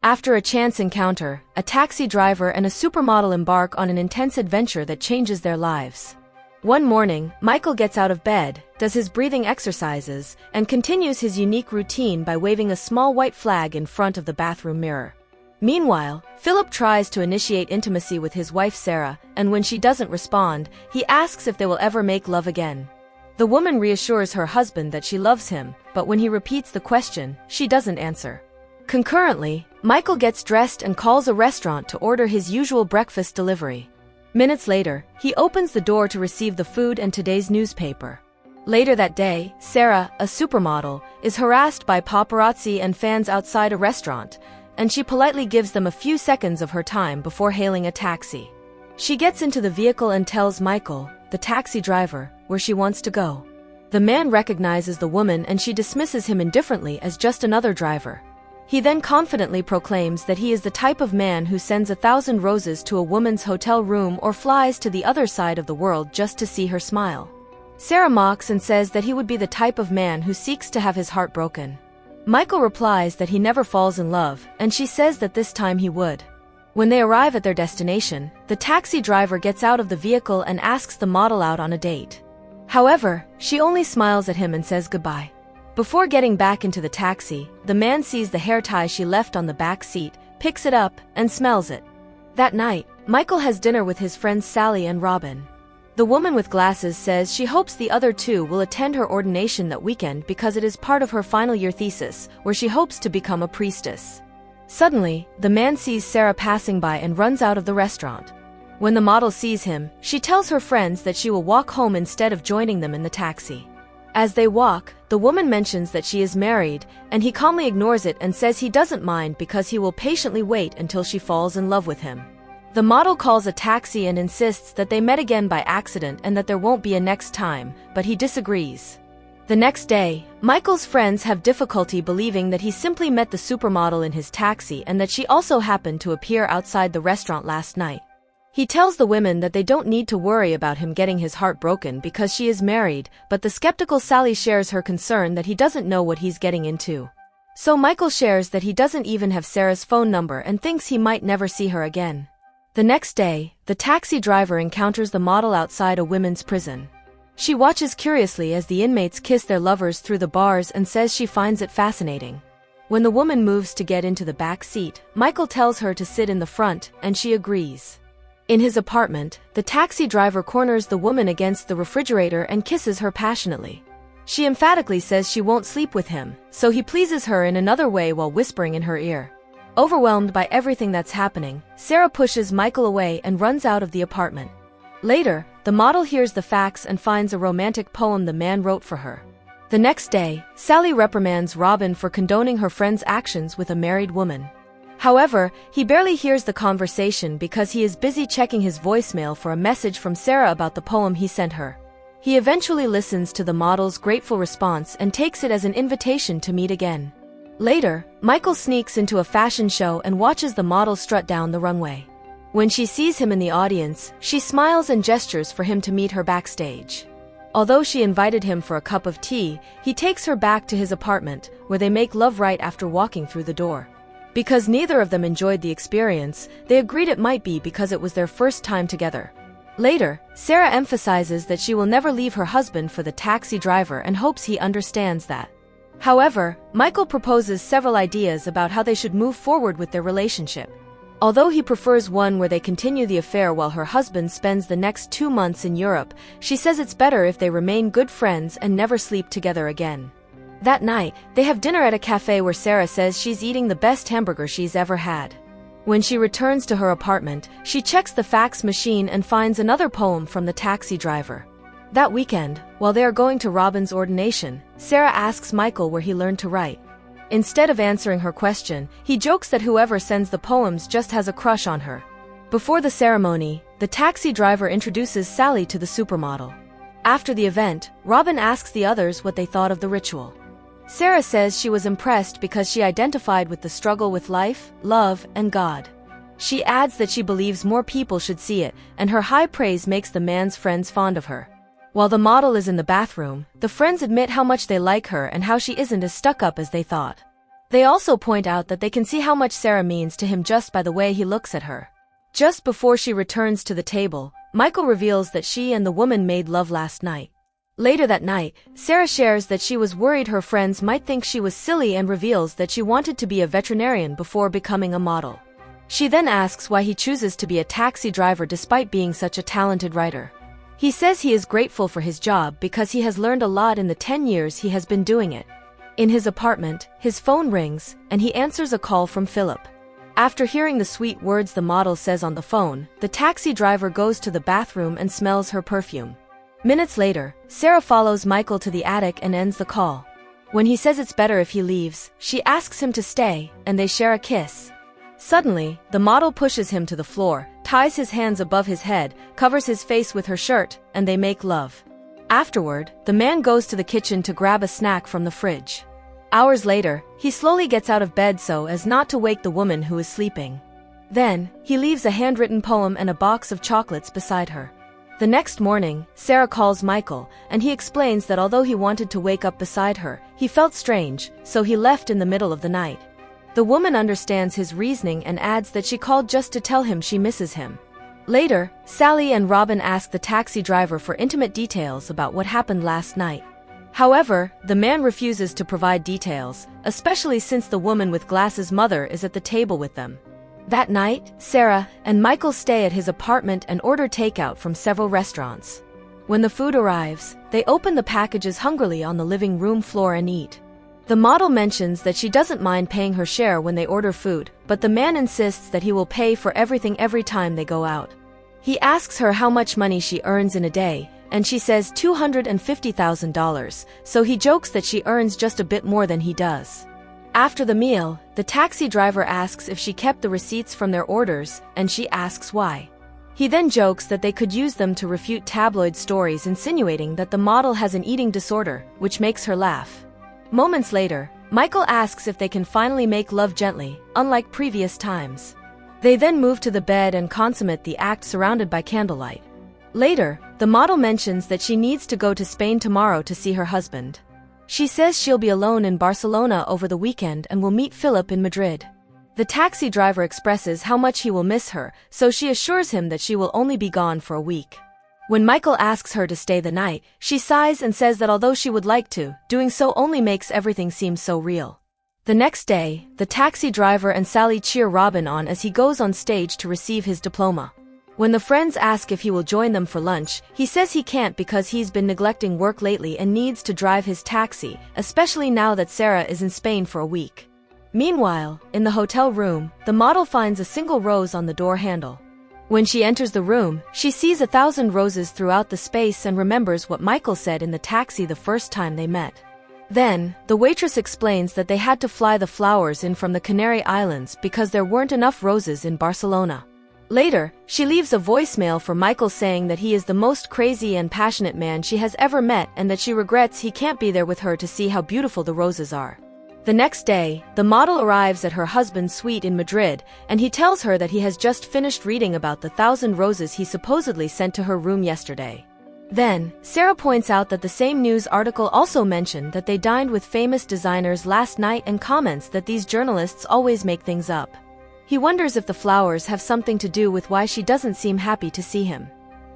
After a chance encounter, a taxi driver and a supermodel embark on an intense adventure that changes their lives. One morning, Michael gets out of bed, does his breathing exercises, and continues his unique routine by waving a small white flag in front of the bathroom mirror. Meanwhile, Philip tries to initiate intimacy with his wife Sarah, and when she doesn't respond, he asks if they will ever make love again. The woman reassures her husband that she loves him, but when he repeats the question, she doesn't answer. Concurrently, Michael gets dressed and calls a restaurant to order his usual breakfast delivery. Minutes later, he opens the door to receive the food and today's newspaper. Later that day, Sarah, a supermodel, is harassed by paparazzi and fans outside a restaurant, and she politely gives them a few seconds of her time before hailing a taxi. She gets into the vehicle and tells Michael, the taxi driver, where she wants to go. The man recognizes the woman and she dismisses him indifferently as just another driver. He then confidently proclaims that he is the type of man who sends 1,000 roses to a woman's hotel room or flies to the other side of the world just to see her smile. Sarah mocks and says that he would be the type of man who seeks to have his heart broken. Michael replies that he never falls in love, and she says that this time he would. When they arrive at their destination, the taxi driver gets out of the vehicle and asks the model out on a date. However, she only smiles at him and says goodbye. Before getting back into the taxi, the man sees the hair tie she left on the back seat, picks it up, and smells it. That night, Michael has dinner with his friends Sally and Robin. The woman with glasses says she hopes the other two will attend her ordination that weekend because it is part of her final year thesis, where she hopes to become a priestess. Suddenly, the man sees Sarah passing by and runs out of the restaurant. When the model sees him, she tells her friends that she will walk home instead of joining them in the taxi. As they walk, the woman mentions that she is married, and he calmly ignores it and says he doesn't mind because he will patiently wait until she falls in love with him. The model calls a taxi and insists that they met again by accident and that there won't be a next time, but he disagrees. The next day, Michael's friends have difficulty believing that he simply met the supermodel in his taxi and that she also happened to appear outside the restaurant last night. He tells the women that they don't need to worry about him getting his heart broken because she is married, but the skeptical Sally shares her concern that he doesn't know what he's getting into. So Michael shares that he doesn't even have Sarah's phone number and thinks he might never see her again. The next day, the taxi driver encounters the model outside a women's prison. She watches curiously as the inmates kiss their lovers through the bars and says she finds it fascinating. When the woman moves to get into the back seat, Michael tells her to sit in the front, and she agrees. In his apartment, the taxi driver corners the woman against the refrigerator and kisses her passionately. She emphatically says she won't sleep with him, so he pleases her in another way while whispering in her ear. Overwhelmed by everything that's happening, Sarah pushes Michael away and runs out of the apartment. Later, the model hears the facts and finds a romantic poem the man wrote for her. The next day, Sally reprimands Robin for condoning her friend's actions with a married woman. However, he barely hears the conversation because he is busy checking his voicemail for a message from Sarah about the poem he sent her. He eventually listens to the model's grateful response and takes it as an invitation to meet again. Later, Michael sneaks into a fashion show and watches the model strut down the runway. When she sees him in the audience, she smiles and gestures for him to meet her backstage. Although she invited him for a cup of tea, he takes her back to his apartment, where they make love right after walking through the door. Because neither of them enjoyed the experience, they agreed it might be because it was their first time together. Later, Sarah emphasizes that she will never leave her husband for the taxi driver and hopes he understands that. However, Michael proposes several ideas about how they should move forward with their relationship. Although he prefers one where they continue the affair while her husband spends the next 2 months in Europe, she says it's better if they remain good friends and never sleep together again. That night, they have dinner at a cafe where Sarah says she's eating the best hamburger she's ever had. When she returns to her apartment, she checks the fax machine and finds another poem from the taxi driver. That weekend, while they are going to Robin's ordination, Sarah asks Michael where he learned to write. Instead of answering her question, he jokes that whoever sends the poems just has a crush on her. Before the ceremony, the taxi driver introduces Sally to the supermodel. After the event, Robin asks the others what they thought of the ritual. Sarah says she was impressed because she identified with the struggle with life, love, and God. She adds that she believes more people should see it, and her high praise makes the man's friends fond of her. While the model is in the bathroom, the friends admit how much they like her and how she isn't as stuck up as they thought. They also point out that they can see how much Sarah means to him just by the way he looks at her. Just before she returns to the table, Michael reveals that she and the woman made love last night. Later that night, Sarah shares that she was worried her friends might think she was silly and reveals that she wanted to be a veterinarian before becoming a model. She then asks why he chooses to be a taxi driver despite being such a talented writer. He says he is grateful for his job because he has learned a lot in the 10 years he has been doing it. In his apartment, his phone rings, and he answers a call from Philip. After hearing the sweet words the model says on the phone, the taxi driver goes to the bathroom and smells her perfume. Minutes later, Sarah follows Michael to the attic and ends the call. When he says it's better if he leaves, she asks him to stay, and they share a kiss. Suddenly, the model pushes him to the floor, ties his hands above his head, covers his face with her shirt, and they make love. Afterward, the man goes to the kitchen to grab a snack from the fridge. Hours later, he slowly gets out of bed so as not to wake the woman who is sleeping. Then, he leaves a handwritten poem and a box of chocolates beside her. The next morning, Sarah calls Michael, and he explains that although he wanted to wake up beside her, he felt strange, so he left in the middle of the night. The woman understands his reasoning and adds that she called just to tell him she misses him. Later, Sally and Robin ask the taxi driver for intimate details about what happened last night. However, the man refuses to provide details, especially since the woman with glasses' mother is at the table with them. That night, Sarah and Michael stay at his apartment and order takeout from several restaurants. When the food arrives, they open the packages hungrily on the living room floor and eat. The model mentions that she doesn't mind paying her share when they order food, but the man insists that he will pay for everything every time they go out. He asks her how much money she earns in a day, and she says $250,000, so he jokes that she earns just a bit more than he does. After the meal, the taxi driver asks if she kept the receipts from their orders, and she asks why. He then jokes that they could use them to refute tabloid stories insinuating that the model has an eating disorder, which makes her laugh. Moments later, Michael asks if they can finally make love gently, unlike previous times. They then move to the bed and consummate the act surrounded by candlelight. Later, the model mentions that she needs to go to Spain tomorrow to see her husband. She says she'll be alone in Barcelona over the weekend and will meet Philip in Madrid. The taxi driver expresses how much he will miss her, so she assures him that she will only be gone for a week. When Michael asks her to stay the night, she sighs and says that although she would like to, doing so only makes everything seem so real. The next day, the taxi driver and Sally cheer Robin on as he goes on stage to receive his diploma. When the friends ask if he will join them for lunch, he says he can't because he's been neglecting work lately and needs to drive his taxi, especially now that Sarah is in Spain for a week. Meanwhile, in the hotel room, the model finds a single rose on the door handle. When she enters the room, she sees 1,000 roses throughout the space and remembers what Michael said in the taxi the first time they met. Then, the waitress explains that they had to fly the flowers in from the Canary Islands because there weren't enough roses in Barcelona. Later, she leaves a voicemail for Michael saying that he is the most crazy and passionate man she has ever met and that she regrets he can't be there with her to see how beautiful the roses are. The next day, the model arrives at her husband's suite in Madrid, and he tells her that he has just finished reading about the 1,000 roses he supposedly sent to her room yesterday. Then, Sarah points out that the same news article also mentioned that they dined with famous designers last night and comments that these journalists always make things up. He wonders if the flowers have something to do with why she doesn't seem happy to see him.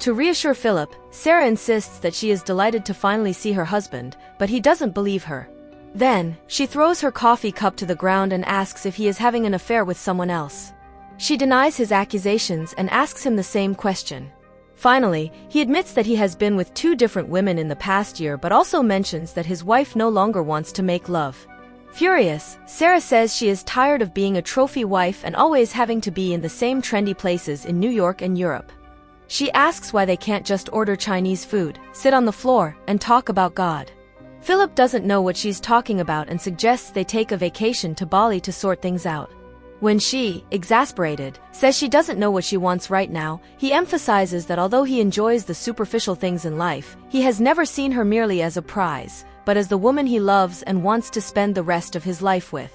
To reassure Philip, Sarah insists that she is delighted to finally see her husband, but he doesn't believe her. Then, she throws her coffee cup to the ground and asks if he is having an affair with someone else. She denies his accusations and asks him the same question. Finally, he admits that he has been with 2 different women in the past year but also mentions that his wife no longer wants to make love. Furious, Sarah says she is tired of being a trophy wife and always having to be in the same trendy places in New York and Europe. She asks why they can't just order Chinese food, sit on the floor, and talk about God. Philip doesn't know what she's talking about and suggests they take a vacation to Bali to sort things out. When she, exasperated, says she doesn't know what she wants right now, he emphasizes that although he enjoys the superficial things in life, he has never seen her merely as a prize, but as the woman he loves and wants to spend the rest of his life with.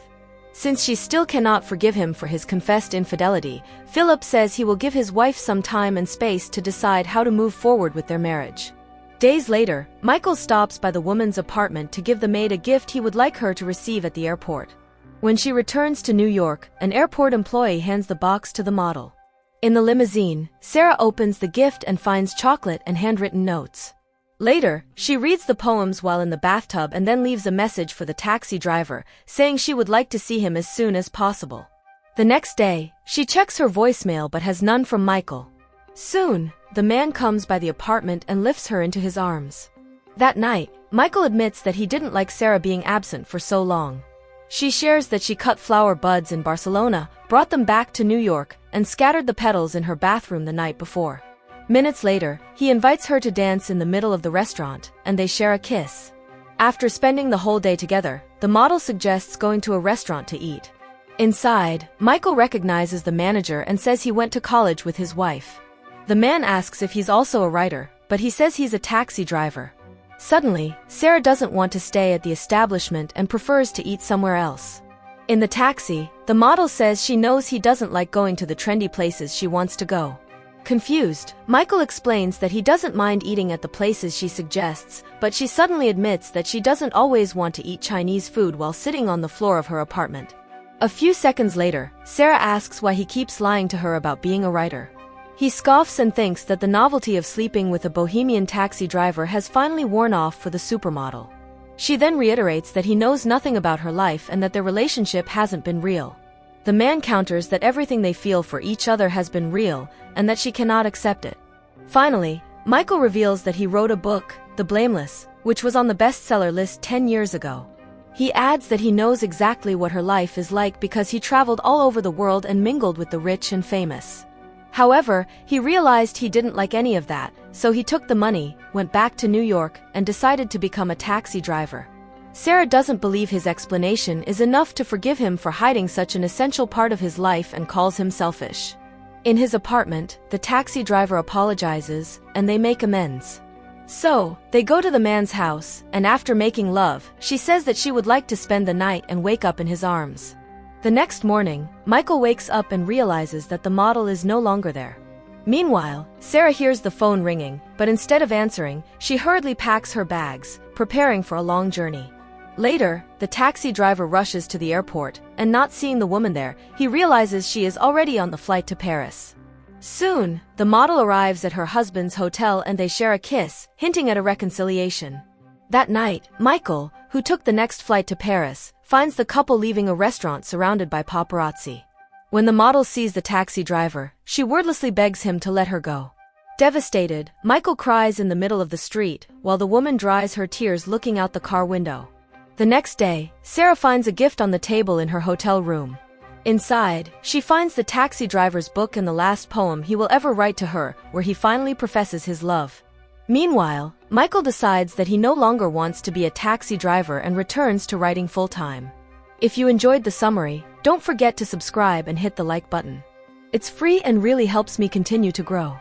Since she still cannot forgive him for his confessed infidelity, Philip says he will give his wife some time and space to decide how to move forward with their marriage. Days later, Michael stops by the woman's apartment to give the maid a gift he would like her to receive at the airport. When she returns to New York, an airport employee hands the box to the model. In the limousine, Sarah opens the gift and finds chocolate and handwritten notes. Later, she reads the poems while in the bathtub and then leaves a message for the taxi driver, saying she would like to see him as soon as possible. The next day, she checks her voicemail but has none from Michael. Soon, the man comes by the apartment and lifts her into his arms. That night, Michael admits that he didn't like Sarah being absent for so long. She shares that she cut flower buds in Barcelona, brought them back to New York, and scattered the petals in her bathroom the night before. Minutes later, he invites her to dance in the middle of the restaurant, and they share a kiss. After spending the whole day together, the model suggests going to a restaurant to eat. Inside, Michael recognizes the manager and says he went to college with his wife. The man asks if he's also a writer, but he says he's a taxi driver. Suddenly, Sarah doesn't want to stay at the establishment and prefers to eat somewhere else. In the taxi, the model says she knows he doesn't like going to the trendy places she wants to go. Confused, Michael explains that he doesn't mind eating at the places she suggests, but she suddenly admits that she doesn't always want to eat Chinese food while sitting on the floor of her apartment. A few seconds later, Sarah asks why he keeps lying to her about being a writer. He scoffs and thinks that the novelty of sleeping with a bohemian taxi driver has finally worn off for the supermodel. She then reiterates that he knows nothing about her life and that their relationship hasn't been real. The man counters that everything they feel for each other has been real, and that she cannot accept it. Finally, Michael reveals that he wrote a book, The Blameless, which was on the bestseller list 10 years ago. He adds that he knows exactly what her life is like because he traveled all over the world and mingled with the rich and famous. However, he realized he didn't like any of that, so he took the money, went back to New York, and decided to become a taxi driver. Sarah doesn't believe his explanation is enough to forgive him for hiding such an essential part of his life and calls him selfish. In his apartment, the taxi driver apologizes, and they make amends. So, they go to the man's house, and after making love, she says that she would like to spend the night and wake up in his arms. The next morning, Michael wakes up and realizes that the model is no longer there. Meanwhile, Sarah hears the phone ringing, but instead of answering, she hurriedly packs her bags, preparing for a long journey. Later, the taxi driver rushes to the airport, and not seeing the woman there, he realizes she is already on the flight to Paris. Soon, the model arrives at her husband's hotel and they share a kiss, hinting at a reconciliation. That night, Michael, who took the next flight to Paris, finds the couple leaving a restaurant surrounded by paparazzi. When the model sees the taxi driver, she wordlessly begs him to let her go. Devastated, Michael cries in the middle of the street, while the woman dries her tears looking out the car window. The next day, Sarah finds a gift on the table in her hotel room. Inside, she finds the taxi driver's book and the last poem he will ever write to her, where he finally professes his love. Meanwhile, Michael decides that he no longer wants to be a taxi driver and returns to writing full-time. If you enjoyed the summary, don't forget to subscribe and hit the like button. It's free and really helps me continue to grow.